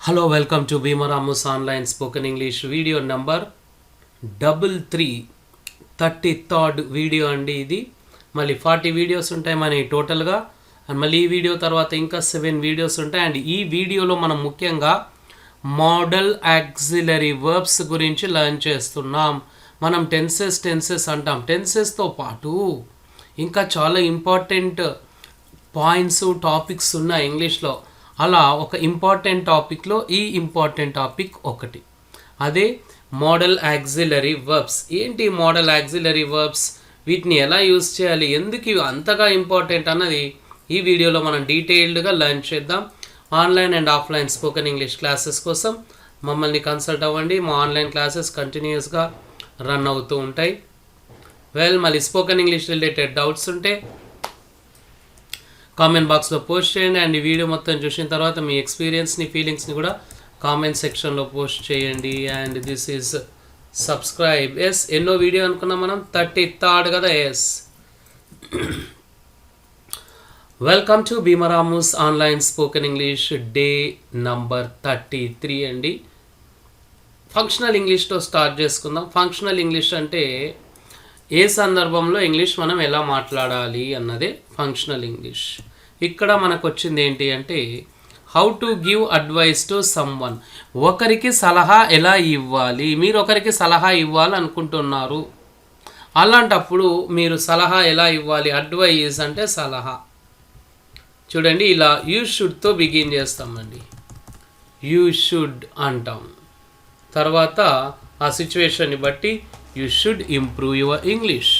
Hello, welcome to Bhima Ramus Online Spoken English video number 33rd video అండి. ఇది మళ్ళీ 40 videos ఉంటాయి మన టోటల్గా. అండ్ మళ్ళీ ఈ వీడియో తర్వాత ఇంకా 7 వీడియోస్ ఉంటాయి. అండ్ ఈ వీడియోలో మనం ముఖ్యంగా మోడల్ యాక్సిలరీ వర్బ్స్ గురించి లర్న్ చేస్తున్నాం. మనం టెన్సెస్ అంటాం. టెన్సెస్తో పాటు ఇంకా చాలా ఇంపార్టెంట్ పాయింట్స్ టాపిక్స్ ఉన్నాయి ఇంగ్లీష్లో. అలా ఒక ఇంపార్టెంట్ టాపిక్లో ఈ ఇంపార్టెంట్ టాపిక్ ఒకటి, అదే మోడల్ యాక్సిలరీ వర్బ్స్. ఏంటి మోడల్ యాక్సిలరీ వర్బ్స్, వీటిని ఎలా యూజ్ చేయాలి, ఎందుకు ఇవి అంతగా ఇంపార్టెంట్ అన్నది ఈ వీడియోలో మనం డీటెయిల్డ్గా లర్న్ చేద్దాం. Online and offline spoken English classes కోసం మమ్మల్ని కన్సల్ట్ అవ్వండి. మా ఆన్లైన్ క్లాసెస్ కంటిన్యూస్గా రన్ అవుతూ ఉంటాయి. మళ్ళీ స్పోకెన్ ఇంగ్లీష్ రిలేటెడ్ డౌట్స్ ఉంటే కామెంట్ బాక్స్లో పోస్ట్ చేయండి. అండ్ ఈ వీడియో మొత్తం చూసిన తర్వాత మీ ఎక్స్పీరియన్స్ని, ఫీలింగ్స్ని కూడా కామెంట్ సెక్షన్లో పోస్ట్ చేయండి. And this is subscribe. ఎన్నో వీడియో అనుకున్నాం మనం, 33rd కదా. Welcome to Bhima Ramu's online spoken English day number 33 అండి. ఫంక్షనల్ ఇంగ్లీష్తో స్టార్ట్ చేసుకుందాం. ఫంక్షనల్ ఇంగ్లీష్ అంటే ఏ సందర్భంలో ఇంగ్లీష్ మనం ఎలా మాట్లాడాలి అన్నదే ఫంక్షనల్ ఇంగ్లీష్. ఇక్కడ మనకు వచ్చింది ఏంటి అంటే how to give advice to someone. ఒకరికి సలహా ఎలా ఇవ్వాలి. మీరు ఒకరికి సలహా ఇవ్వాలనుకుంటున్నారు, అలాంటప్పుడు మీరు సలహా ఎలా ఇవ్వాలి. అడ్వైస్ అంటే సలహా. చూడండి, ఇలా యూ షుడ్తో బిగిన్ చేస్తామండి. యూ షుడ్ అంటాం. తర్వాత ఆ సిచ్యువేషన్ని బట్టి you should improve your English.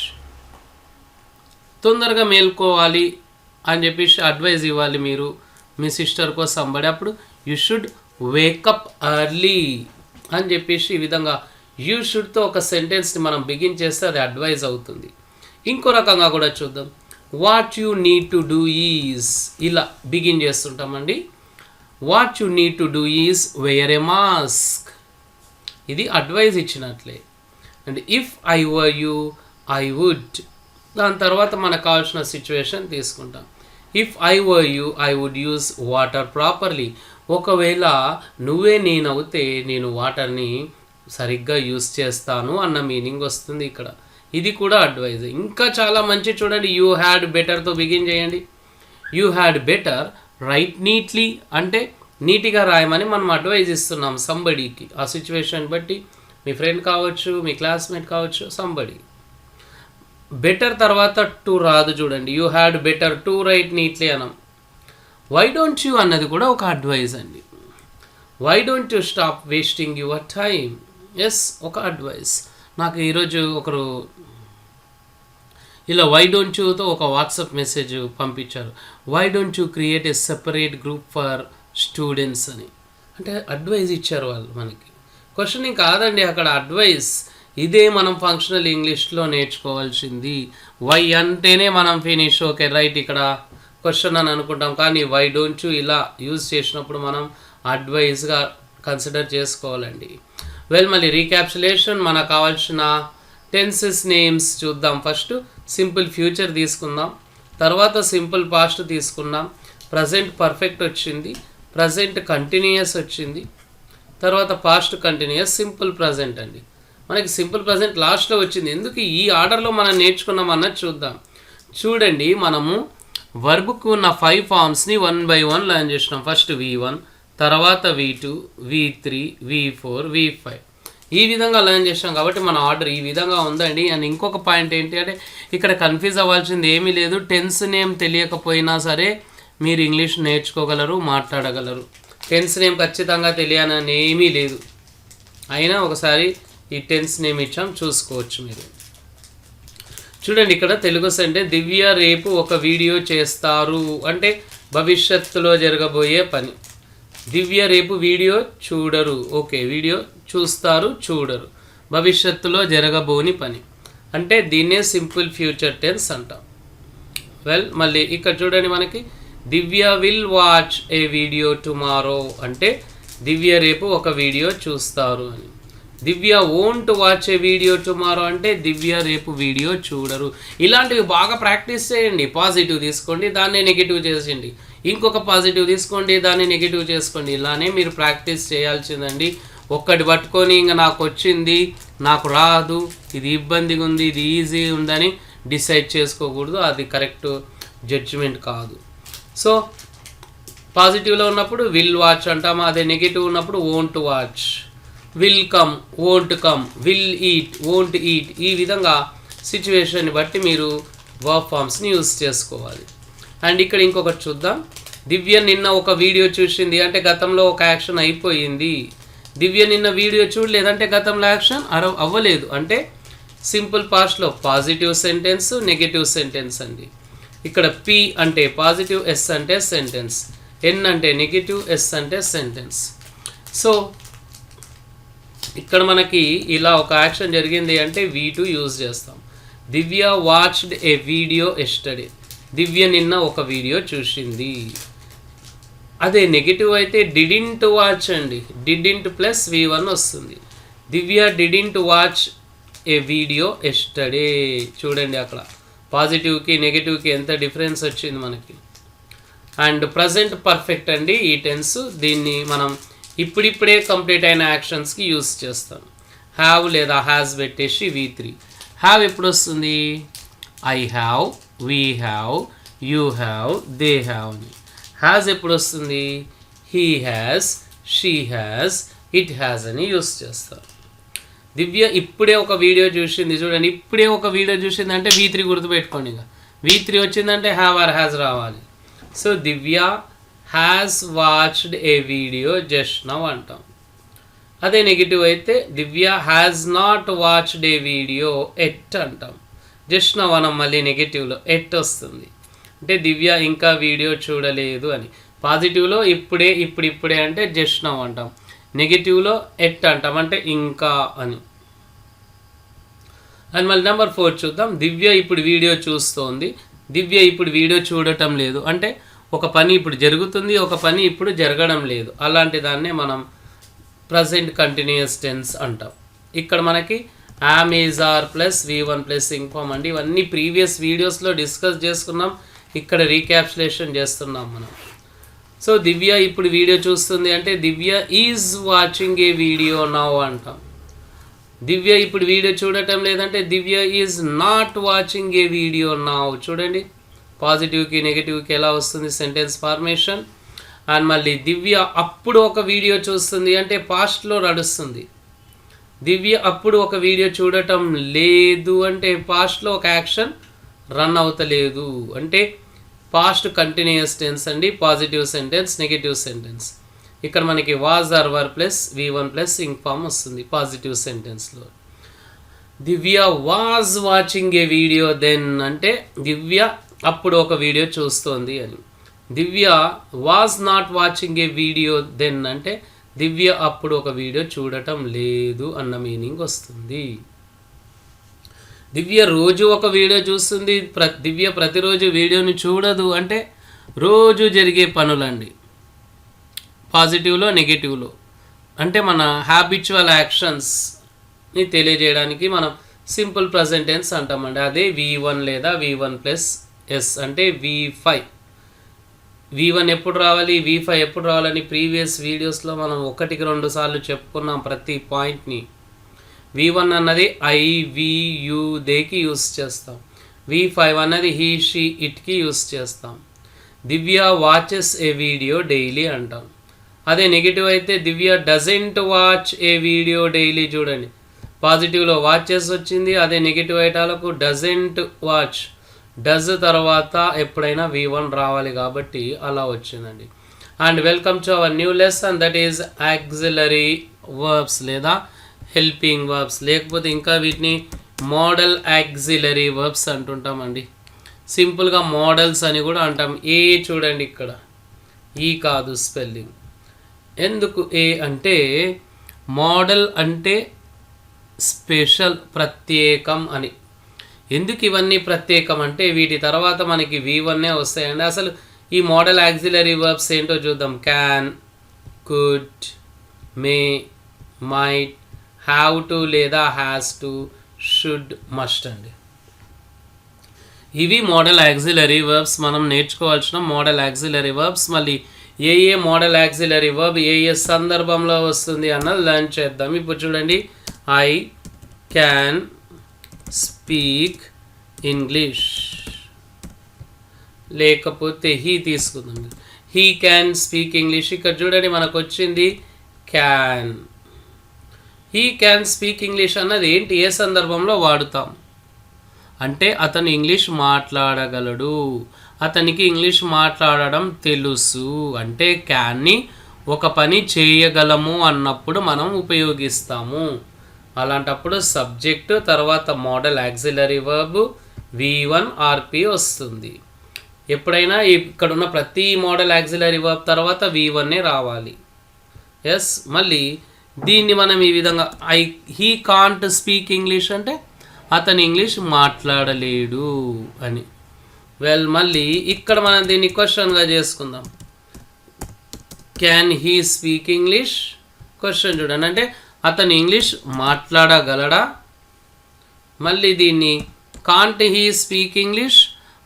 తొందరగా మేల్కోవాలి అని చెప్పేసి అడ్వైజ్ ఇవ్వాలి మీరు మీ సిస్టర్కో సంబడి, అప్పుడు యూ షుడ్ వేకప్ ఎర్లీ అని చెప్పేసి ఈ విధంగా యూ షుడ్తో ఒక సెంటెన్స్ని మనం బిగిన్ చేస్తే అది అడ్వైజ్ అవుతుంది. ఇంకో రకంగా కూడా చూద్దాం. What you need to do is, ఇలా బిగిన్ చేస్తుంటామండి. What you need to do is wear a mask. ఇది అడ్వైజ్ ఇచ్చినట్లే. And if I were you I would. దాని తర్వాత మనకు కావాల్సిన సిచ్యువేషన్ తీసుకుంటాం. If I were you I would use water properly. ఒకవేళ నువ్వే నేనవుతే నేను వాటర్ని సరిగ్గా యూజ్ చేస్తాను అన్న మీనింగ్ వస్తుంది ఇక్కడ. ఇది కూడా అడ్వైజ్. ఇంకా చాలా మంచి చూడండి. యూ హ్యాడ్ బెటర్తో బిగిన్ చేయండి. You had better right neatly అంటే నీట్గా రాయమని మనం అడ్వైజ్ ఇస్తున్నాం సంబడికి. ఆ సిచ్యువేషన్ బట్టి మీ ఫ్రెండ్ కావచ్చు, మీ క్లాస్మేట్ కావచ్చు, సంబడి. బెటర్ తర్వాత టు రాదు చూడండి. You had better to write neatly అనం. వై డోంట్ యూ అన్నది కూడా ఒక అడ్వైజ్ అండి. Why don't you stop wasting your time. ఒక అడ్వైజ్. నాకు ఈరోజు ఒకరు ఇలా వై డోంట్ యూతో ఒక వాట్సాప్ మెసేజ్ పంపించారు. Why don't you create a separate group for students అని. అంటే అడ్వైజ్ ఇచ్చారు వాళ్ళు మనకి. క్వశ్చనింగ్ కాదండి, అక్కడ అడ్వైస్. ఇదే మనం ఫంక్షనల్ ఇంగ్లీష్లో నేర్చుకోవాల్సింది. వై అంటేనే మనం ఫినిష్, ఓకే రైట్, ఇక్కడ క్వశ్చన్ అని అనుకుంటాం. కానీ వై డోంట్ యూ ఇలా యూజ్ చేసినప్పుడు మనం అడ్వైజ్గా కన్సిడర్ చేసుకోవాలండి. మళ్ళీ రీక్యాప్చులేషన్. మనకు కావాల్సిన టెన్సెస్ నేమ్స్ చూద్దాం. ఫస్ట్ సింపుల్ ఫ్యూచర్ తీసుకుందాం, తర్వాత సింపుల్ పాస్ట్ తీసుకున్నాం, ప్రజెంట్ పర్ఫెక్ట్ వచ్చింది, ప్రజెంట్ కంటిన్యూయస్ వచ్చింది, తర్వాత పాస్ట్ కంటిన్యూయస్, సింపుల్ ప్రజెంట్ అండి. మనకి సింపుల్ ప్రజెంట్ లాస్ట్లో వచ్చింది. ఎందుకు ఈ ఆర్డర్లో మనం నేర్చుకున్నాం అన్నది చూద్దాం. చూడండి, మనము వర్బ్కు ఉన్న 5 ఫామ్స్ని 1 by 1 లర్న్ చేసినాం. ఫస్ట్ V1, తర్వాత V2, V3, V4, V5 ఈ విధంగా లర్న్ చేసినాం. కాబట్టి మన ఆర్డర్ ఈ విధంగా ఉందండి. అండ్ ఇంకొక పాయింట్ ఏంటి అంటే ఇక్కడ కన్ఫ్యూజ్ అవ్వాల్సింది ఏమీ లేదు. టెన్స్ నేమ్ తెలియకపోయినా సరే మీరు ఇంగ్లీష్ నేర్చుకోగలరు, మాట్లాడగలరు. టెన్స్ నేమ్ ఖచ్చితంగా తెలియాలని ఏమీ లేదు. అయినా ఒకసారి ఈ టెన్స్ నేమ్ ఇచ్చాం, చూసుకోవచ్చు మీరు. చూడండి, ఇక్కడ తెలుగు సెంటెన్స్ దివ్య రేపు ఒక వీడియో చేస్తారు అంటే భవిష్యత్తులో జరగబోయే పని. దివ్య రేపు వీడియో చూడరు, ఓకే వీడియో చూస్తారు, చూడరు, భవిష్యత్తులో జరగబోని పని అంటే దీన్నే సింపుల్ ఫ్యూచర్ టెన్స్ అంటాం. మళ్ళీ ఇక్కడ చూడండి, మనకి Divya will watch a video tomorrow అంటే దివ్య రేపు ఒక వీడియో చూస్తారు అని. Divya won't watch a video tomorrow అంటే దివ్య రేపు వీడియో చూడరు. ఇలాంటివి బాగా ప్రాక్టీస్ చేయండి. పాజిటివ్ తీసుకోండి, దాన్ని నెగిటివ్ చేసేయండి. ఇంకొక పాజిటివ్ తీసుకోండి, దాన్ని నెగిటివ్ చేసుకోండి. ఇలానే మీరు ప్రాక్టీస్ చేయాల్సిందండి. ఒక్కటి పట్టుకొని ఇంకా నాకు వచ్చింది, నాకు రాదు, ఇది ఇబ్బందిగా ఉంది, ఇది ఈజీ ఉందని డిసైడ్ చేసుకోకూడదు. అది కరెక్ట్ జడ్జిమెంట్ కాదు. సో పాజిటివ్లో ఉన్నప్పుడు విల్ వాచ్ అంటాము, అదే నెగిటివ్ ఉన్నప్పుడు won't watch. Will come, won't come, will eat, won't eat. ఈ విధంగా సిచ్యువేషన్ని బట్టి మీరు వర్బ్ ఫామ్స్ని యూజ్ చేసుకోవాలి. అండ్ ఇక్కడ ఇంకొకటి చూద్దాం. దివ్య నిన్న ఒక వీడియో చూసింది అంటే గతంలో ఒక యాక్షన్ అయిపోయింది. దివ్య నిన్న వీడియో చూడలేదంటే గతంలో యాక్షన్ అవ్వలేదు. అంటే సింపుల్ పాస్ట్లో పాజిటివ్ సెంటెన్స్, నెగిటివ్ సెంటెన్స్ అండి. ఇక్కడ పి అంటే పాజిటివ్, ఎస్ అంటే సెంటెన్స్, ఎన్ అంటే నెగిటివ్, ఎస్ అంటే సెంటెన్స్. సో ఇక్కడ మనకి ఇలా ఒక యాక్షన్ జరిగింది అంటే V2 యూజ్ చేస్తాం. Divya watched a video yesterday. Divya నిన్న ఒక వీడియో చూసింది. అదే నెగిటివ్ అయితే డిడింట్ వాచ్ అండి. డిడింట్ ప్లస్ V1 వస్తుంది. Divya didn't watch a video yesterday. చూడండి అక్కడ పాజిటివ్కి నెగిటివ్కి ఎంత డిఫరెన్స్ వచ్చింది మనకి. అండ్ ప్రజెంట్ పర్ఫెక్ట్ అండి ఈ టెన్స్. దీన్ని మనం ఇప్పుడిప్పుడే కంప్లీట్ అయిన యాక్షన్స్కి యూస్ చేస్తాం. హ్యావ్ లేదా హ్యాస్ పెట్టేసి V3. హ్యావ్ ఎప్పుడు వస్తుంది? I have, we have, you have, they have అని. హ్యాస్ ఎప్పుడు వస్తుంది? He has, she has, it has అని యూస్ చేస్తారు. దివ్య ఇప్పుడే ఒక వీడియో చూసింది. చూడండి, ఇప్పుడే ఒక వీడియో చూసింది అంటే V3 గుర్తుపెట్టుకోండి. ఇక V3 వచ్చిందంటే హ్యావ్ ఆర్ హ్యాస్ రావాలి. So Divya has watched a video just now అంటాం. అదే నెగిటివ్ అయితే Divya has not watched a video yet అంటాం. జస్ట్ నౌ మనం మళ్ళీ నెగిటివ్లో ఎట్ వస్తుంది. అంటే దివ్య ఇంకా వీడియో చూడలేదు అని. పాజిటివ్లో ఇప్పుడే, ఇప్పుడిప్పుడే అంటే జస్ట్ నౌ అంటాం. నెగిటివ్లో ఎట్ అంటాం, అంటే ఇంకా అని. అండ్ మళ్ళీ నెంబర్ 4 చూద్దాం. దివ్య ఇప్పుడు వీడియో చూస్తోంది. దివ్య ఇప్పుడు వీడియో చూడటం లేదు. అంటే ఒక పని ఇప్పుడు జరుగుతుంది, ఒక పని ఇప్పుడు జరగడం లేదు. అలాంటి దాన్నే మనం ప్రజెంట్ కంటిన్యూస్ టెన్స్ అంటాం. ఇక్కడ మనకి am, is, are plus V1 plus ing form అండి. ఇవన్నీ ప్రీవియస్ వీడియోస్లో డిస్కస్ చేసుకున్నాం. ఇక్కడ రీక్యాప్సులేషన్ చేస్తున్నాం మనం. సో దివ్య ఇప్పుడు వీడియో చూస్తుంది అంటే Divya is watching a video now అంటాం. దివ్య ఇప్పుడు వీడియో చూడటం లేదంటే Divya is not watching a video now. చూడండి పాజిటివ్కి నెగిటివ్కి ఎలా వస్తుంది సెంటెన్స్ ఫార్మేషన్. అండ్ మళ్ళీ దివ్య అప్పుడు ఒక వీడియో చూస్తుంది అంటే పాస్ట్లో నడుస్తుంది. దివ్య అప్పుడు ఒక వీడియో చూడటం లేదు అంటే పాస్ట్లో ఒక యాక్షన్ రన్ అవుతలేదు. అంటే పాస్ట్ కంటిన్యూస్ టెన్స్ అండి. Positive sentence, negative sentence. ఇక్కడ మనకి was or were plus V1 plus ing form వస్తుంది పాజిటివ్ సెంటెన్స్లో. Divya was watching a video then అంటే దివ్య అప్పుడు ఒక వీడియో చూస్తోంది అని. Divya was not watching a video then అంటే దివ్య అప్పుడు ఒక వీడియో చూడటం లేదు అన్న మీనింగ్ వస్తుంది. దివ్య రోజు ఒక వీడియో చూస్తుంది. దివ్య ప్రతిరోజు వీడియోని చూడదు అంటే రోజు జరిగే పనులండి. పాజిటివ్లో నెగిటివ్లో అంటే మన హ్యాబిచువల్ యాక్షన్స్ని తెలియజేయడానికి మనం సింపుల్ ప్రజెంట్ టెన్స్ అంటామండి. అదే V1 లేదా V1 ప్లస్ ఎస్ అంటే V5. V1 ఎప్పుడు రావాలి, V5 ఎప్పుడు రావాలని ప్రీవియస్ వీడియోస్లో మనం 1-2 సార్లు చెప్పుకున్నాం ప్రతి పాయింట్ని. V1 అన్నది ఐ, వి, యు, దేకి యూస్ చేస్తాం. V5 అన్నది హీ, షీ, ఇట్కి యూస్ చేస్తాం. Divya watches a video daily అంటాం. అదే నెగిటివ్ అయితే Divya doesn't watch a video daily. చూడండి పాజిటివ్లో వాచెస్ వచ్చింది. అదే నెగిటివ్ ఐటాలకు డజంట్ వాచ్. డజ్ తర్వాత ఎప్పుడైనా V1 రావాలి కాబట్టి అలా వచ్చిందండి. And welcome to our new lesson that is auxiliary verbs లేదా హెల్పింగ్ వర్బ్స్, లేకపోతే ఇంకా వీటిని మోడల్ ఆక్సిలరీ వర్బ్స్ అంటుంటామండి. సింపుల్గా మోడల్స్ అని కూడా అంటాం. ఏ చూడండి ఇక్కడ ఈ కాదు స్పెల్లింగ్. ఎందుకు ఏ అంటే మోడల్ అంటే స్పెషల్, ప్రత్యేకం అని. ఎందుకు ఇవన్నీ ప్రత్యేకం అంటే వీటి తర్వాత మనకి V1 వస్తాయండి. అసలు ఈ మోడల్ ఆక్సిలరీ వర్బ్స్ ఏంటో చూద్దాం. Can, could, may, might, have to లేదా హ్యాస్ టు, షుడ్, మస్ట్ అండి. ఇవి మోడల్ యాక్సిలరీ వర్బ్స్, మనం నేర్చుకోవాల్సిన మోడల్ యాక్సిలరీ వర్బ్స్. మళ్ళీ ఏ మోడల్ యాక్సిలరీ వర్బ్ ఏ సందర్భంలో వస్తుంది అన్నది లర్న్ చేద్దాం. ఇప్పుడు చూడండి, ఐ క్యాన్ స్పీక్ ఇంగ్లీష్, లేకపోతే హీ తీసుకుందాం, హీ క్యాన్ స్పీక్ ఇంగ్లీష్. ఇక్కడ చూడండి మనకు వచ్చింది can. He can speak English అన్నది ఏంటి, ఏ సందర్భంలో వాడుతాం అంటే అతను ఇంగ్లీష్ మాట్లాడగలడు, అతనికి ఇంగ్లీష్ మాట్లాడడం తెలుసు. అంటే క్యాన్ని ఒక పని చేయగలము అన్నప్పుడు మనం ఉపయోగిస్తాము. అలాంటప్పుడు సబ్జెక్టు తర్వాత model auxiliary verb V1 RP వస్తుంది. ఎప్పుడైనా ఇక్కడున్న ప్రతి మోడల్ యాక్సిలరీ వర్బ్ తర్వాత V1 రావాలి. ఎస్, మళ్ళీ దీన్ని మనం ఈ విధంగా హీ కాంట్ స్పీక్ ఇంగ్లీష్ అంటే అతను ఇంగ్లీష్ మాట్లాడలేడు అని. మళ్ళీ ఇక్కడ మనం దీన్ని క్వశ్చన్గా చేసుకుందాం. Can he speak English? Question చూడండి, అంటే అతను ఇంగ్లీష్ మాట్లాడగలడా? మళ్ళీ దీన్ని కాంట్ హీ స్పీక్ ఇంగ్లీష్,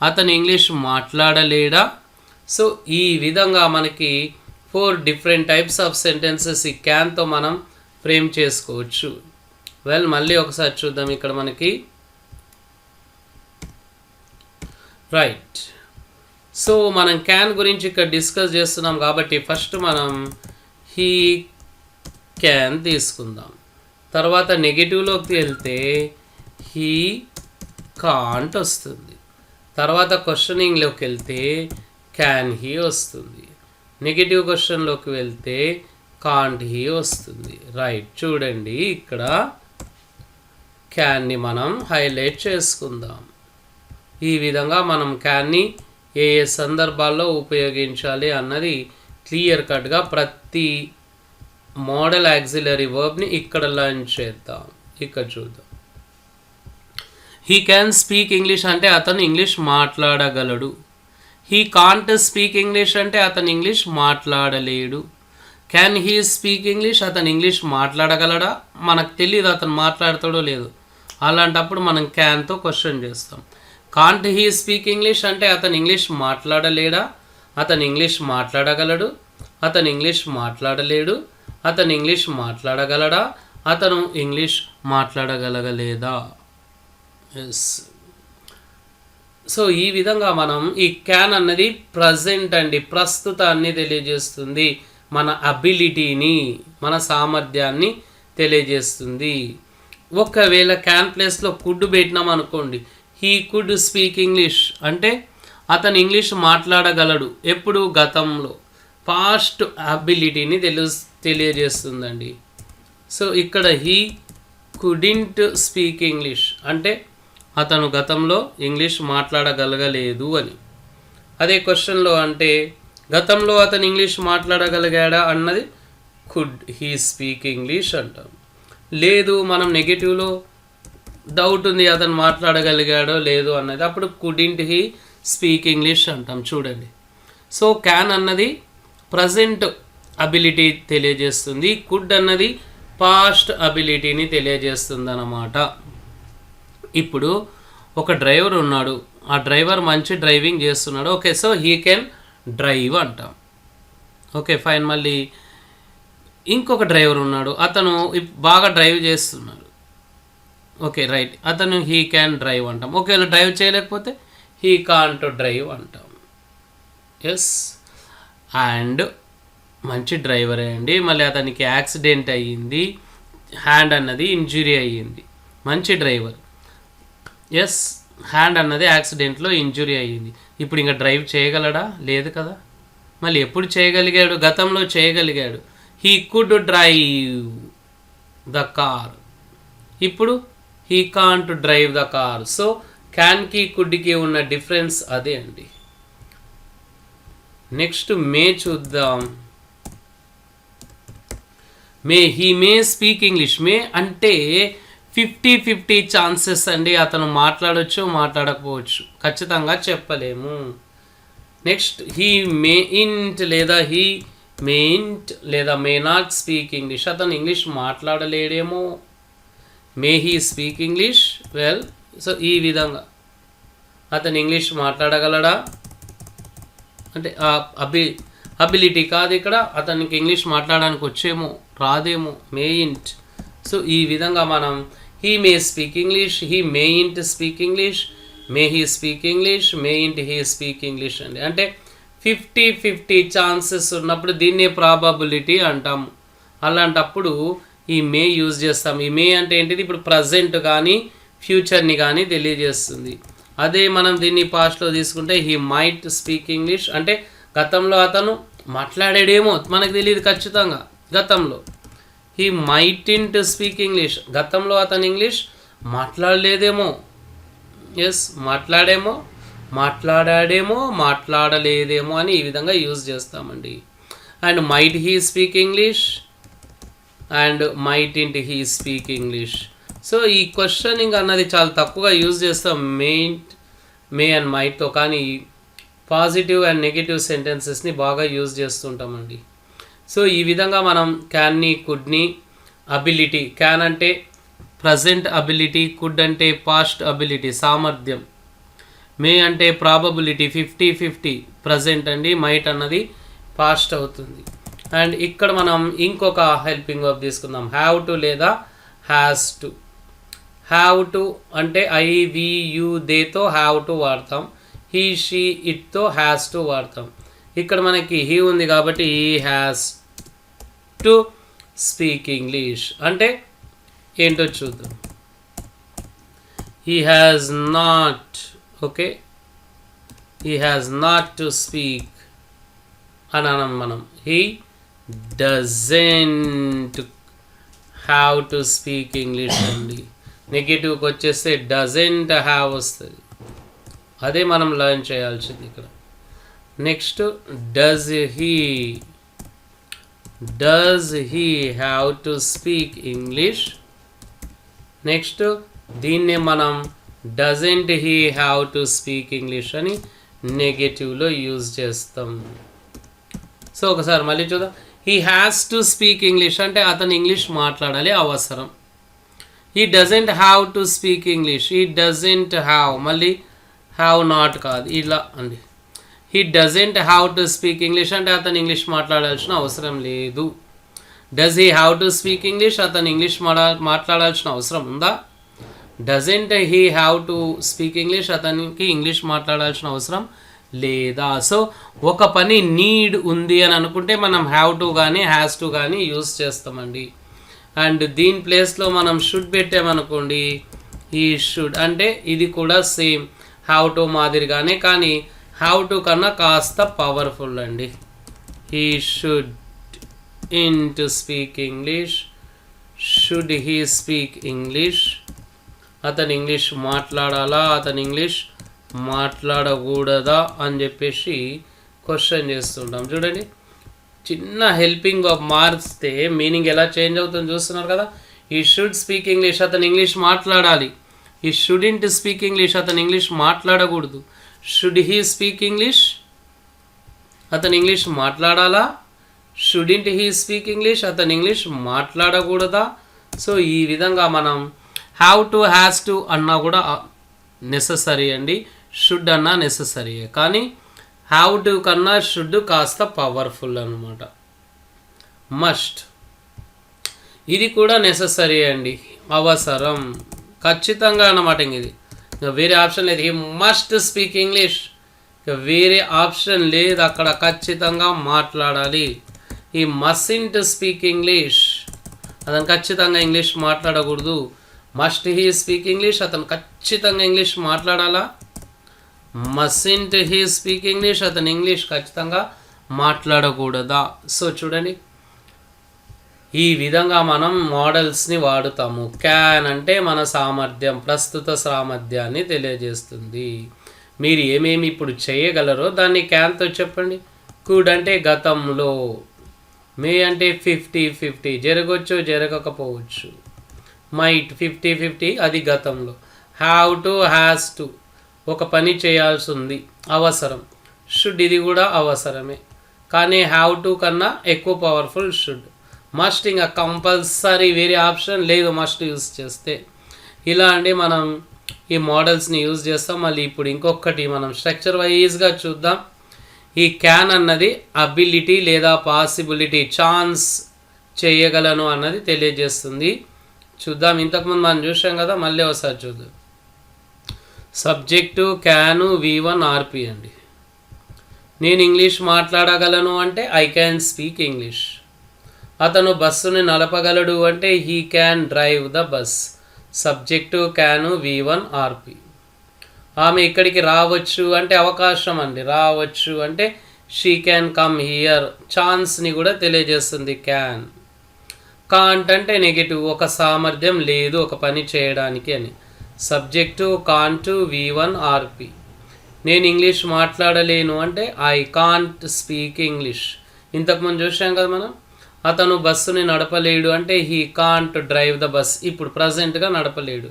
అతను ఇంగ్లీష్ మాట్లాడలేడా? సో ఈ విధంగా మనకి 4 డిఫరెంట్ టైప్స్ ఆఫ్ సెంటెన్సెస్ ఈ క్యాన్తో మనం ఫ్రేమ్ చేసుకోవచ్చు. మళ్ళీ ఒకసారి చూద్దాం. ఇక్కడ మనకి రైట్, సో మనం క్యాన్ గురించి ఇక్కడ డిస్కస్ చేస్తున్నాం కాబట్టి ఫస్ట్ మనం హీ క్యాన్ తీసుకుందాం. తర్వాత నెగిటివ్లోకి వెళ్తే హీ కాంట్ వస్తుంది. తర్వాత క్వశ్చనింగ్లోకి వెళ్తే క్యాన్ హీ వస్తుంది. నెగిటివ్ క్వశ్చన్లోకి వెళ్తే కాంట్ హీ వస్తుంది. రైట్, చూడండి ఇక్కడ క్యాన్ని మనం హైలైట్ చేసుకుందాం. ఈ విధంగా మనం క్యాన్ని ఏ సందర్భాల్లో ఉపయోగించాలి అన్నది క్లియర్ కట్గా ప్రతి మోడల్ యాక్సిలరీ వర్బ్ని ఇక్కడ లర్న్ చేద్దాం. ఇక్కడ చూద్దాం, హీ క్యాన్ స్పీక్ ఇంగ్లీష్ అంటే అతను ఇంగ్లీష్ మాట్లాడగలడు. హీ కాంట్ స్పీక్ ఇంగ్లీష్ అంటే అతను ఇంగ్లీష్ మాట్లాడలేడు. క్యాన్ హీ స్పీక్ ఇంగ్లీష్, అతను ఇంగ్లీష్ మాట్లాడగలడా? మనకు తెలియదు అతను మాట్లాడతాడో లేదు. అలాంటప్పుడు మనం క్యాన్తో క్వశ్చన్ చేస్తాం. కాంట్ హీ స్పీక్ ఇంగ్లీష్ అంటే అతను ఇంగ్లీష్ మాట్లాడలేడా? అతను ఇంగ్లీష్ మాట్లాడగలడు. అతను ఇంగ్లీష్ మాట్లాడలేడు. అతను ఇంగ్లీష్ మాట్లాడగలడా? అతను ఇంగ్లీష్ మాట్లాడగలగలేదా? ఎస్. సో ఈ విధంగా మనం ఈ క్యాన్ అన్నది ప్రజెంట్ అండి, ప్రస్తుతాన్ని తెలియజేస్తుంది, మన అబిలిటీని, మన సామర్థ్యాన్ని తెలియజేస్తుంది. ఒకవేళ క్యాన్ ప్లేస్లో కుడ్ పెట్టినాం అనుకోండి, హీ కుడ్ స్పీక్ ఇంగ్లీష్ అంటే అతను ఇంగ్లీష్ మాట్లాడగలడు. ఎప్పుడు? గతంలో, పాస్ట్ అబిలిటీని తెలియజేస్తుందండి. సో ఇక్కడ హీ కుడింట్ స్పీక్ ఇంగ్లీష్ అంటే అతను గతంలో ఇంగ్లీష్ మాట్లాడగలగలేదు అని. అదే క్వశ్చన్లో అంటే గతంలో అతను ఇంగ్లీష్ మాట్లాడగలిగాడా అన్నది కుడ్ హీ స్పీక్ ఇంగ్లీష్ అంటాం. లేదు, మనం నెగిటివ్లో డౌట్ ఉంది అతను మాట్లాడగలిగాడో లేదో అన్నది, అప్పుడు కుడింట్ హీ స్పీక్ ఇంగ్లీష్ అంటాం. చూడండి, సో క్యాన్ అన్నది ప్రజెంట్ అబిలిటీ తెలియజేస్తుంది, కుడ్ అన్నది పాస్ట్ అబిలిటీని తెలియజేస్తుంది అన్నమాట. ఇప్పుడు ఒక డ్రైవర్ ఉన్నాడు, ఆ డ్రైవర్ మంచి డ్రైవింగ్ చేస్తున్నాడు. Okay, so he can drive అంటాం. Okay fine. మళ్ళీ ఇంకొక డ్రైవర్ ఉన్నాడు, అతను బాగా డ్రైవ్ చేస్తున్నాడు. ఓకే రైట్, అతను హీ క్యాన్ డ్రైవ్ అంటాం. ఒకవేళ డ్రైవ్ చేయలేకపోతే హీ కాంట్ డ్రైవ్ అంటాం. ఎస్, అండ్ మంచి డ్రైవరే అండి, మళ్ళీ అతనికి యాక్సిడెంట్ అయ్యింది, హ్యాండ్ అన్నది ఇంజురీ అయ్యింది. మంచి డ్రైవర్. ఎస్, హ్యాండ్ అన్నది యాక్సిడెంట్లో ఇంజురీ అయ్యింది. ఇప్పుడు ఇంకా డ్రైవ్ చేయగలడా? లేదు కదా. మళ్ళీ ఎప్పుడు చేయగలిగాడు? గతంలో చేయగలిగాడు. He could drive the car. ఇప్పుడు he can't drive the car. So క్యాన్కి కుడ్కి ఉన్న డిఫరెన్స్ అదే అండి. నెక్స్ట్ మే చూద్దాం. He may speak English. May అంటే 50-50 ఛాన్సెస్ అండి, అతను మాట్లాడవచ్చు మాట్లాడకపోవచ్చు, ఖచ్చితంగా చెప్పలేము. నెక్స్ట్ హీ మే ఇంట్ లేదా హీ మే ఇంట్ లేదా మే నాట్ స్పీక్ ఇంగ్లీష్. అతను ఇంగ్లీష్ మాట్లాడలేడేమో. May he speak English. So ఈ విధంగా అతను ఇంగ్లీష్ మాట్లాడగలడా అంటే అబిలిటీ కాదు ఇక్కడ, అతనికి ఇంగ్లీష్ మాట్లాడడానికి వచ్చేమో రాదేమో, మేయింట్. సో ఈ విధంగా మనం he may speak English, he mayn't speak English, may he speak English, mayn't he speak English అండి. అంటే 50-50 ఛాన్సెస్ ఉన్నప్పుడు దీన్నే ప్రాబబిలిటీ అంటాము. అలాంటప్పుడు ఈ మే యూజ్ చేస్తాం. ఈ మే అంటే ఏంటిది, ఇప్పుడు ప్రజెంట్ కానీ ఫ్యూచర్ని కానీ తెలియజేస్తుంది. అదే మనం దీన్ని పాస్ట్లో తీసుకుంటే హీ మైట్ స్పీక్ ఇంగ్లీష్ అంటే గతంలో అతను మాట్లాడాడేమో, మనకు తెలియదు ఖచ్చితంగా గతంలో. హీ మైటింట్ స్పీక్ ఇంగ్లీష్, గతంలో అతను ఇంగ్లీష్ మాట్లాడలేదేమో, ఎస్ మాట్లాడాడేమో, మాట్లాడలేదేమో అని ఈ విధంగా యూజ్ చేస్తామండి. And might he speak English and mightn't he speak English. So ఈ క్వశ్చనింగ్ అన్నది చాలా తక్కువగా యూజ్ చేస్తాం మే అండ్ మైట్తో, కానీ పాజిటివ్ అండ్ నెగిటివ్ సెంటెన్సెస్ని బాగా యూజ్ చేస్తుంటామండి. సో ఈ విధంగా మనం క్యాన్ని, కుడ్ని, అబిలిటీ, క్యాన్ అంటే ప్రజెంట్ అబిలిటీ, కుడ్ అంటే పాస్ట్ అబిలిటీ సామర్థ్యం, మే అంటే ప్రాబబిలిటీ 50-50 ప్రజెంట్ అండి, మైట్ అన్నది పాస్ట్ అవుతుంది. అండ్ ఇక్కడ మనం ఇంకొక హెల్పింగ్ వర్బ్ తీసుకుందాం, హ్యావ్ టు లేదా హ్యాస్ టు. హ్యావ్ టు అంటే దేతో హ్యావ్ టు వాడతాం, హీ షీ ఇట్తో హ్యాస్ టు వాడతాం. ఇక్కడ మనకి హీ ఉంది కాబట్టి he has to speak English అంటే ఏంటో చూద్దాం. He has not, okay, he has not to speak అని అనం మనం. He doesn't have to speak English అండి. నెగిటివ్కి వచ్చేస్తే డజంట్ హ్యావ్ వస్తుంది, అదే మనం లర్న్ చేయాల్సింది ఇక్కడ. Next does he have to speak English. Next దీన్నే మనం doesn't he have to speak English అని నెగటివ్లో యూజ్ చేస్తాం. సో ఒకసారి మళ్ళీ చూద్దాం. He has to speak English అంటే అతను ఇంగ్లీష్ మాట్లాడాలి, అవసరం. He doesn't have to speak English, he doesn't have, మళ్ళీ హ్యావ్ నాట్ కాదు, ఇలా అండి. He doesn't have to speak English అంటే అతను ఇంగ్లీష్ మాట్లాడాల్సిన అవసరం లేదు. Does he have to speak English, అతను ఇంగ్లీష్ మాట్లాడాల్సిన అవసరం ఉందా? Doesn't he have to speak English, అతనికి ఇంగ్లీష్ మాట్లాడాల్సిన అవసరం లేదా? సో ఒక పని నీడ్ ఉంది అని అనుకుంటే మనం హ్యావ్ టు కానీ హ్యాస్ టు కానీ యూజ్ చేస్తామండి. అండ్ దీని ప్లేస్లో మనం షుడ్ పెట్టామనుకోండి, ఈ షుడ్ అంటే ఇది కూడా సేమ్ హ్యావ్ టు మాదిరిగానే, కానీ హ్యావ్ టు కన్నా కాస్త పవర్ఫుల్ అండి. He should in to speak English, should he speak English, అతను ఇంగ్లీష్ మాట్లాడాలా, అతను ఇంగ్లీష్ మాట్లాడకూడదా అని చెప్పేసి క్వశ్చన్ చేస్తుంటాం. చూడండి, చిన్న హెల్పింగ్ ఆఫ్ మార్స్తే మీనింగ్ ఎలా చేంజ్ అవుతుంది చూస్తున్నారు కదా. ఈ షుడ్ స్పీక్ ఇంగ్లీష్, అతను ఇంగ్లీష్ మాట్లాడాలి. ఈ షుడింట్ స్పీక్ ఇంగ్లీష్, అతను ఇంగ్లీష్ మాట్లాడకూడదు. షుడ్ హీ స్పీక్ ఇంగ్లీష్, అతను ఇంగ్లీష్ మాట్లాడాలా. షుడింట్ హీ స్పీక్ ఇంగ్లీష్, అతను ఇంగ్లీష్ మాట్లాడకూడదా. సో ఈ విధంగా మనం హ్యావ్ టు హ్యాస్ టు అన్నా కూడా నెససరీ అండి, షుడ్ అన్నా నెససరీయే, కానీ హ్యావ్ టు కన్నా షుడ్ కాస్త పవర్ఫుల్ అనమాట. మస్ట్ ఇది కూడా నెససరీ అండి, అవసరం, ఖచ్చితంగా అన్నమాట. ఇది ఇంకా వేరే ఆప్షన్ లేదు. హీ మస్ట్ స్పీక్ ఇంగ్లీష్, ఇక వేరే ఆప్షన్ లేదు, అక్కడ ఖచ్చితంగా మాట్లాడాలి. ఈ మస్టింట్ స్పీక్ ఇంగ్లీష్, అతను ఖచ్చితంగా ఇంగ్లీష్ మాట్లాడకూడదు. మస్ట్ హీ స్పీక్ ఇంగ్లీష్, అతను ఖచ్చితంగా ఇంగ్లీష్ మాట్లాడాలా. మస్టింట్ హీ స్పీక్ ఇంగ్లీష్, అతను ఇంగ్లీష్ ఖచ్చితంగా మాట్లాడకూడదా. సో చూడండి, ఈ విధంగా మనం మోడల్స్ని వాడుతాము. క్యాన్ అంటే మన సామర్థ్యం, ప్రస్తుత సామర్థ్యాన్ని తెలియజేస్తుంది. మీరు ఏమేమి ఇప్పుడు చేయగలరో దాన్ని క్యాన్తో చెప్పండి. కుడ్ అంటే గతంలో, మే అంటే 50-50 జరగవచ్చు జరగకపోవచ్చు. మైట్ 50-50 అది గతంలో. హ్యావ్ టు హ్యాస్ టు ఒక పని చేయాల్సి ఉంది, అవసరం. షుడ్ ఇది కూడా అవసరమే, కానీ హ్యావ్ టు కన్నా ఎక్కువ పవర్ఫుల్ షుడ్. మస్ట్ ఇంకా కంపల్సరీ, వేరే ఆప్షన్ లేదు మస్ట్ యూస్ చేస్తే. ఇలా అండి మనం ఈ మోడల్స్ని యూజ్ చేస్తాం. మళ్ళీ ఇప్పుడు ఇంకొకటి మనం స్ట్రక్చర్ వైజ్గా చూద్దాం. ఈ క్యాన్ అన్నది అబిలిటీ లేదా పాసిబిలిటీ, ఛాన్స్ చేయగలను అన్నది తెలియజేస్తుంది. చూద్దాం. ఇంతకుముందు మనం చూసాం కదా, మళ్ళీ ఒకసారి చూద్దాం. సబ్జెక్టు క్యాను V1 RP అండి. నేను ఇంగ్లీష్ మాట్లాడగలను అంటే ఐ క్యాన్ స్పీక్ ఇంగ్లీష్. అతను బస్సుని నడపగలడు అంటే he can drive the bus. Subject can V1 RP. ఆమె ఇక్కడికి రావచ్చు అంటే అవకాశం అండి. రావచ్చు అంటే షీ క్యాన్ కమ్ హియర్. ఛాన్స్ని కూడా తెలియజేస్తుంది క్యాన్. కాంట్ అంటే నెగిటివ్, ఒక సామర్థ్యం లేదు ఒక పని చేయడానికి అని. Subject can't V1 RP. నేను ఇంగ్లీష్ మాట్లాడలేను అంటే ఐ కాంట్ స్పీక్ ఇంగ్లీష్. ఇంతకుముందు చూసాం కదా మనం. అతను బస్సుని నడపలేడు అంటే he can't drive the bus. ఇప్పుడు ప్రజెంట్గా నడపలేడు.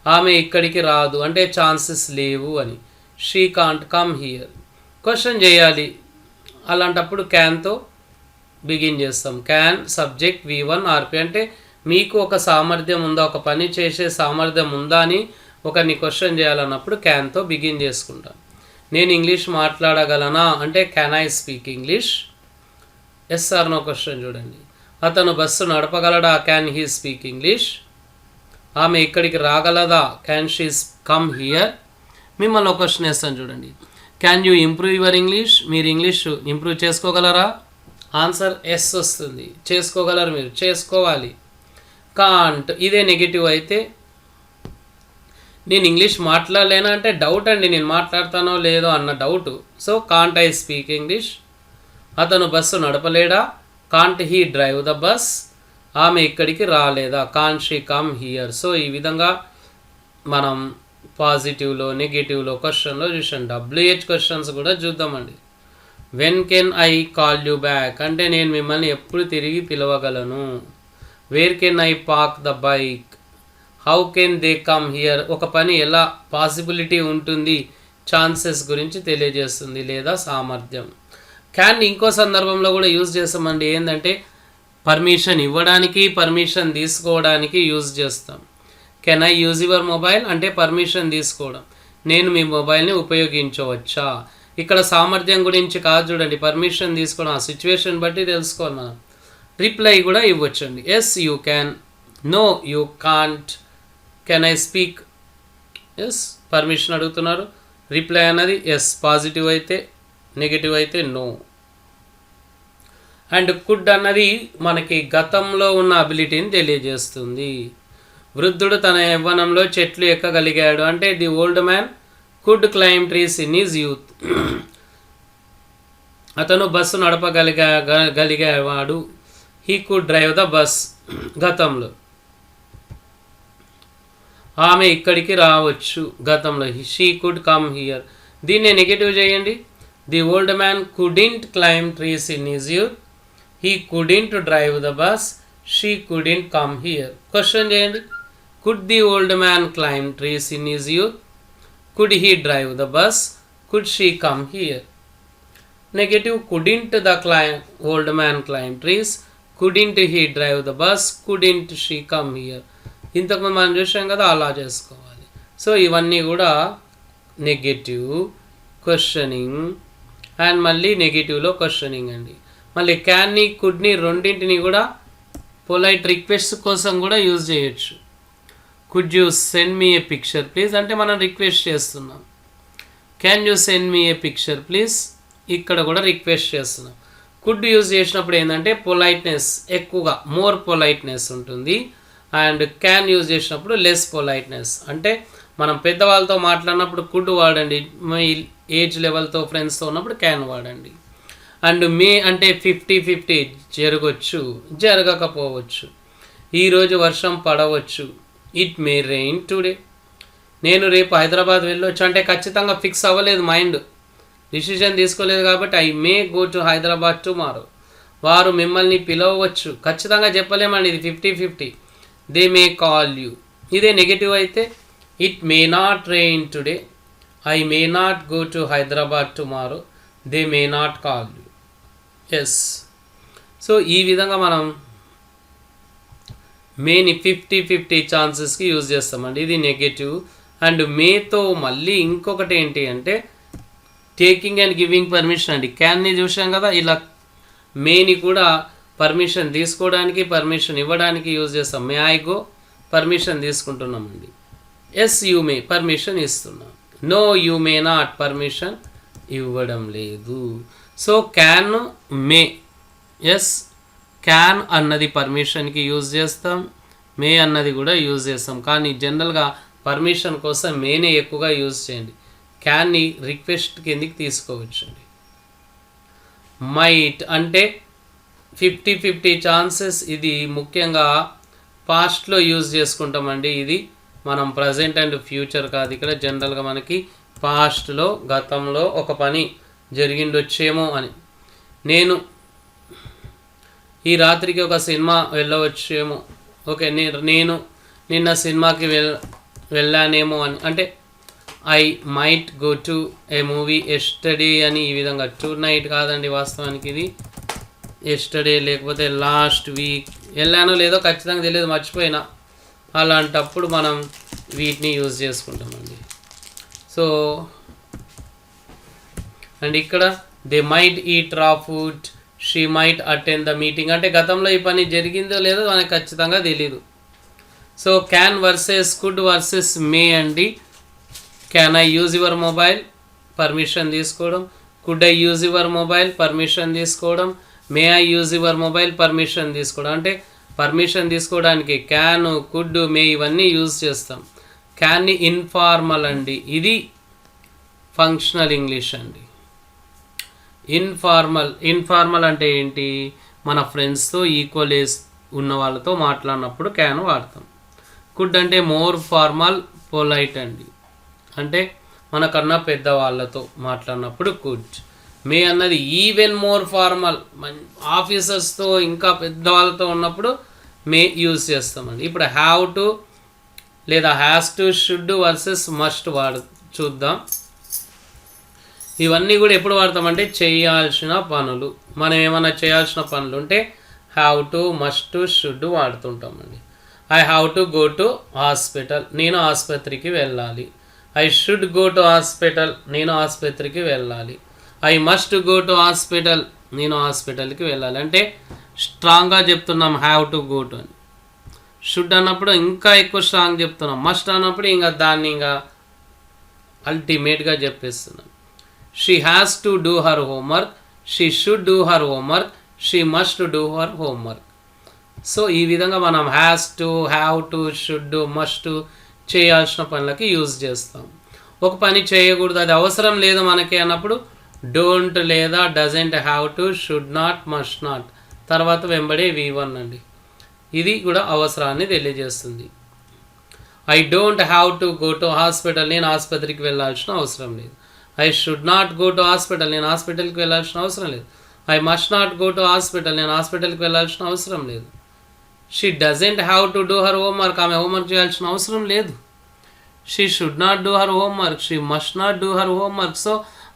ఆమె ఇక్కడికి రాదు అంటే ఛాన్సెస్ లేవు అని. She can't come here. Question చేయాలి, అలాంటప్పుడు క్యాన్తో బిగిన్ చేస్తాం. క్యాన్ సబ్జెక్ట్ V1 RP అంటే మీకు ఒక సామర్థ్యం ఉందా, ఒక పని చేసే సామర్థ్యం ఉందా అని ఒకరిని క్వశ్చన్ చేయాలన్నప్పుడు క్యాన్తో బిగిన్ చేసుకుంటాం. నేను ఇంగ్లీష్ మాట్లాడగలనా అంటే can I speak English. Yes or no question చూడండి. అతను బస్సు నడపగలడా, క్యాన్ హీ స్పీక్ ఇంగ్లీష్. ఆమె ఇక్కడికి రాగలదా, క్యాన్ షీ కమ్ హియర్. మిమ్మల్ని ఒక క్వశ్చన్ వేస్తాను చూడండి. Can you improve your English. మీరు ఇంగ్లీష్ ఇంప్రూవ్ చేసుకోగలరా. ఆన్సర్ ఎస్ వస్తుంది. చేసుకోగలరు, మీరు చేసుకోవాలి. కాంట్ ఇదే నెగిటివ్ అయితే నేను ఇంగ్లీష్ మాట్లాడలేనా అంటే డౌట్ అండి, నేను మాట్లాడతానో లేదో అన్న doubt. So can't I speak English. అతను బస్సు నడపలేడా, can't he drive the bus. ఆమె ఇక్కడికి రాలేదా, can't she come here. So ఈ విధంగా మనం పాజిటివ్లో నెగిటివ్లో క్వశ్చన్లో చూసాం. WH క్వశ్చన్స్ కూడా చూద్దామండి. When can I call you back అంటే నేను మిమ్మల్ని ఎప్పుడు తిరిగి పిలవగలను. Where can I park the bike. How can they come here. ఒక పని ఎలా పాసిబిలిటీ ఉంటుంది, ఛాన్సెస్ గురించి తెలియజేస్తుంది లేదా సామర్థ్యం. క్యాన్ ఇంకో సందర్భంలో కూడా యూజ్ చేస్తామండి. ఏంటంటే పర్మిషన్ ఇవ్వడానికి, పర్మిషన్ తీసుకోవడానికి యూజ్ చేస్తాం. Can I use your mobile అంటే పర్మిషన్ తీసుకోవడం. నేను మీ మొబైల్ని ఉపయోగించవచ్చా. ఇక్కడ సామర్థ్యం గురించి కాదు చూడండి, పర్మిషన్ తీసుకోవడం. ఆ సిచ్యువేషన్ బట్టి తెలుసుకోవాలి మనం. రిప్లై కూడా ఇవ్వచ్చండి. Yes you can, no you can't. Can I speak, yes permission అడుగుతున్నారు. రిప్లై అన్నది ఎస్ పాజిటివ్ అయితే, నెగిటివ్ అయితే నో. అండ్ కుడ్ అన్నది మనకి గతంలో ఉన్న అబిలిటీని తెలియజేస్తుంది. వృద్ధుడు తన యవ్వనంలో చెట్లు ఎక్కగలిగాడు అంటే the old man could climb trees in his youth. అతను బస్సు నడపగలిగేవాడు. He could drive the bus గతంలో. ఆమె ఇక్కడికి రావచ్చు గతంలో. She could come here. దీన్ని నెగిటివ్ చేయండి. The old man couldn't climb trees in his youth. He couldn't drive the bus. She couldn't come here. Question చేయండి. Could the old man climb trees in his youth. Could he drive the bus. Could she come here. Negative couldn't the old man climb trees. Couldn't he drive the bus. Couldn't she come here. ఇంతకుముందు మనం చూసాం కదా, అలా చేసుకోవాలి. So ఇవన్నీ కూడా negative questioning and మళ్ళీ నెగిటివ్లో questioning అండి. మళ్ళీ క్యాన్ని, కుడ్ని రెండింటిని కూడా పొలైట్ రిక్వెస్ట్ కోసం కూడా యూజ్ చేయొచ్చు. Could you send me A picture please అంటే మనం రిక్వెస్ట్ చేస్తున్నాం. Can you send me A picture please, ఇక్కడ కూడా రిక్వెస్ట్ చేస్తున్నాం. కుడ్ యూజ్ చేసినప్పుడు ఏంటంటే పొలైట్నెస్ ఎక్కువగా, మోర్ పొలైట్నెస్ ఉంటుంది. అండ్ క్యాన్ యూజ్ చేసినప్పుడు లెస్ పొలైట్నెస్. అంటే మనం పెద్దవాళ్ళతో మాట్లాడినప్పుడు కుడ్ వాడండి, మీ ఏజ్ లెవెల్తో ఫ్రెండ్స్తో ఉన్నప్పుడు క్యాన్ వాడండి. అండ్ మే అంటే 50-50 జరగవచ్చు, జరగకపోవచ్చు. ఈరోజు వర్షం పడవచ్చు. It may rain today. నేను రేపు హైదరాబాద్ వెళ్ళొచ్చు అంటే ఖచ్చితంగా ఫిక్స్ అవ్వలేదు, మైండ్ డిసిషన్ తీసుకోలేదు కాబట్టి I may go to Hyderabad tomorrow. వారు మిమ్మల్ని పిలవవచ్చు, ఖచ్చితంగా చెప్పలేమండి, ఇది 50-50. They may call you. ఇదే నెగిటివ్ అయితే it may not rain today. I may not go to Hyderabad tomorrow. They may not call you. Yes. So ఈ విధంగా మనం మేని 50-50 ఛాన్సెస్కి యూజ్ చేస్తామండి. ఇది నెగటివ్ అండ్ మేతో మళ్ళీ ఇంకొకటి ఏంటి అంటే టేకింగ్ అండ్ గివింగ్ పర్మిషన్ అండి. క్యాన్ని చూసాం కదా, ఇలా మేని కూడా పర్మిషన్ తీసుకోవడానికి పర్మిషన్ ఇవ్వడానికి యూజ్ చేస్తాం. మే ఐ గో పర్మిషన్ తీసుకుంటున్నామండి. ఎస్ యూ మే పర్మిషన్ ఇస్తున్నాం. No you may not permission ఇవ్వడం లేదు. So can may, yes can అన్నది పర్మిషన్కి యూజ్ చేస్తాం, మే అన్నది కూడా యూజ్ చేస్తాం. కానీ జనరల్గా పర్మిషన్ కోసం మేనే ఎక్కువగా యూజ్ చేయండి. క్యాన్ని రిక్వెస్ట్ కిందికి తీసుకోవచ్చండి. మైట్ అంటే 50-50 ఛాన్సెస్. ఇది ముఖ్యంగా పాస్ట్లో యూజ్ చేసుకుంటామండి. ఇది మనం ప్రజెంట్ అండ్ ఫ్యూచర్ కాదు. ఇక్కడ జనరల్గా మనకి పాస్ట్లో గతంలో ఒక పని జరిగిండొచ్చేమో అని. నేను ఈ రాత్రికి ఒక సినిమా వెళ్ళవచ్చేమో, ఓకే నేను నిన్న సినిమాకి వెళ్ళానేమో అని. అంటే I might go to A movie yesterday అని. ఈ విధంగా టు నైట్ కాదండి వాస్తవానికి, ఇది ఎస్టర్డే లేకపోతే లాస్ట్ వీక్ వెళ్ళానో లేదో ఖచ్చితంగా తెలియదు, మర్చిపోయినా. అలాంటప్పుడు మనం వీటిని యూజ్ చేసుకుంటామండి. సో అండ్ ఇక్కడ they might eat raw food, she might attend the meeting. అంటే గతంలో ఈ పని జరిగిందో లేదో మనకు ఖచ్చితంగా తెలీదు. So can versus could versus may అండి. Can I use your mobile permission తీసుకోవడం, could I use your mobile permission తీసుకోవడం, may I use your mobile permission తీసుకోవడం. అంటే పర్మిషన్ తీసుకోవడానికి క్యాన్, కుడ్, మే ఇవన్నీ యూజ్ చేస్తాం. క్యాన్ని ఇన్ఫార్మల్ అండి, ఇది ఫంక్షనల్ ఇంగ్లీష్ అండి. ఇన్ఫార్మల్ అంటే ఏంటి, మన ఫ్రెండ్స్తో ఈక్వల్ ఏజ్ ఉన్న వాళ్ళతో మాట్లాడినప్పుడు క్యాన్ వాడతాం. కుడ్ అంటే మోర్ ఫార్మల్ పొలైట్ అండి, అంటే మనకన్నా పెద్దవాళ్ళతో మాట్లాడినప్పుడు కుడ్. మే అన్నది ఈవెన్ మోర్ ఫార్మల్, ఆఫీసర్స్తో ఇంకా పెద్దవాళ్ళతో ఉన్నప్పుడు మే యూజ్ చేస్తామండి. ఇప్పుడు హ్యావ్ టు లేదా has to, should versus must చూద్దాం. ఇవన్నీ కూడా ఎప్పుడు వాడతామంటే చేయాల్సిన పనులు. మనం ఏమైనా చేయాల్సిన పనులు ఉంటే హ్యావ్ టు, మస్ట్, షుడ్ వాడుతుంటామండి. I have to go to hospital, నేను ఆసుపత్రికి వెళ్ళాలి. I should go to hospital, నేను ఆసుపత్రికి వెళ్ళాలి. I must go to hospital, నేను హాస్పిటల్కి వెళ్ళాలి. అంటే స్ట్రాంగ్గా చెప్తున్నాం హ్యావ్ టు గో టు అని. షుడ్ అన్నప్పుడు ఇంకా ఎక్కువ స్ట్రాంగ్ చెప్తున్నాం. మస్ట్ అన్నప్పుడు ఇంకా దాన్ని ఇంకా అల్టిమేట్గా చెప్పేస్తున్నాం. She has to do her homework, she should do her homework, she must do her homework. So ఈ విధంగా మనం has to, have to, should, must చేయాల్సిన పనులకి యూజ్ చేస్తాం. ఒక పని చేయకూడదు, అది అవసరం లేదు మనకి అన్నప్పుడు డోంట్ లేదా doesn't have to, should not, must not, తర్వాత వెంబడే V1 అండి. ఇది కూడా అవసరాన్ని తెలియజేస్తుంది. I don't have to go to hospital, నేను ఆసుపత్రికి వెళ్ళాల్సిన అవసరం లేదు. I should not go to hospital, నేను హాస్పిటల్కి వెళ్ళాల్సిన అవసరం లేదు. I must not go to hospital, నేను హాస్పిటల్కి వెళ్ళాల్సిన అవసరం లేదు. She doesn't have to do her homework, ఆమె హోంవర్క్ చేయాల్సిన అవసరం లేదు. She should not do her homework, she must not do her homework. So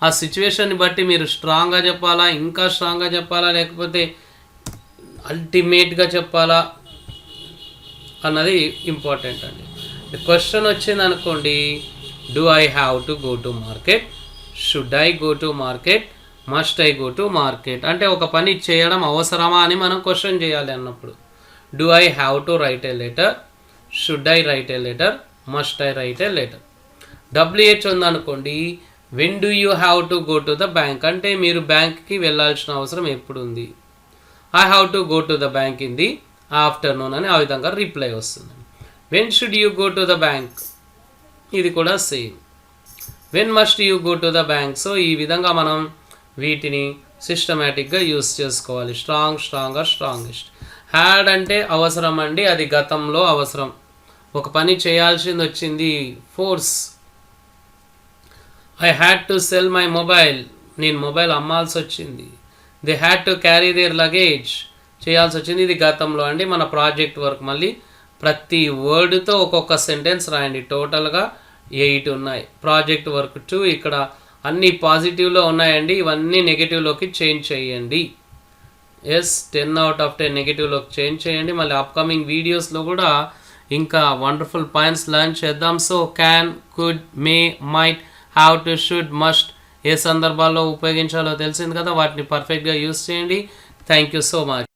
ఆ సిచ్యువేషన్ని బట్టి మీరు స్ట్రాంగ్గా చెప్పాలా, ఇంకా స్ట్రాంగ్గా చెప్పాలా, లేకపోతే అల్టిమేట్గా చెప్పాలా అన్నది ఇంపార్టెంట్ అండి. క్వశ్చన్ వచ్చింది అనుకోండి, do I have to go to market, should I go to market, must I go to market. అంటే ఒక పని చేయడం అవసరమా అని మనం క్వశ్చన్ చేయాలి అన్నప్పుడు do I have to right A letter, should I right A letter, must I right A letter. WH ఉందనుకోండి, when do you have to go to the bank, అంటే మీరు బ్యాంక్కి వెళ్ళాల్సిన అవసరం ఎప్పుడు ఉంది. I have to go to the bank in the afternoon అని ఆ విధంగా రిప్లై వస్తుంది. When should you go to the bank, ఇది కూడా same. When must you go to the bank. So ఈ విధంగా మనం వీటిని సిస్టమేటిక్గా యూస్ చేసుకోవాలి. స్ట్రాంగెస్ట్. హ్యాడ్ అంటే అవసరం అండి, అది గతంలో అవసరం. ఒక పని చేయాల్సింది వచ్చింది, force. I had to sell my mobile, నేను మొబైల్ అమ్మాల్సి వచ్చింది. They had to carry their luggage, చేయాల్సి వచ్చింది, ఇది గతంలో అండి. మన ప్రాజెక్ట్ వర్క్ మళ్ళీ ప్రతి వర్డ్తో ఒక్కొక్క సెంటెన్స్ రాయండి. టోటల్గా 8 ఉన్నాయి. ప్రాజెక్ట్ వర్క్ 2 ఇక్కడ అన్ని పాజిటివ్లో ఉన్నాయండి, ఇవన్నీ నెగిటివ్లోకి చేంజ్ చేయండి. 10 out of 10 నెగిటివ్లోకి చేంజ్ చేయండి. మళ్ళీ అప్కమింగ్ వీడియోస్లో కూడా ఇంకా వండర్ఫుల్ పాయింట్స్ లర్న్ చేద్దాం. So can, could, may, might, have to, should, must ఏ సందర్భాల్లో ఉపయోగించాలో తెలిసింది కదా, వాటిని పర్ఫెక్ట్గా యూస్ చేయండి. Thank you so much.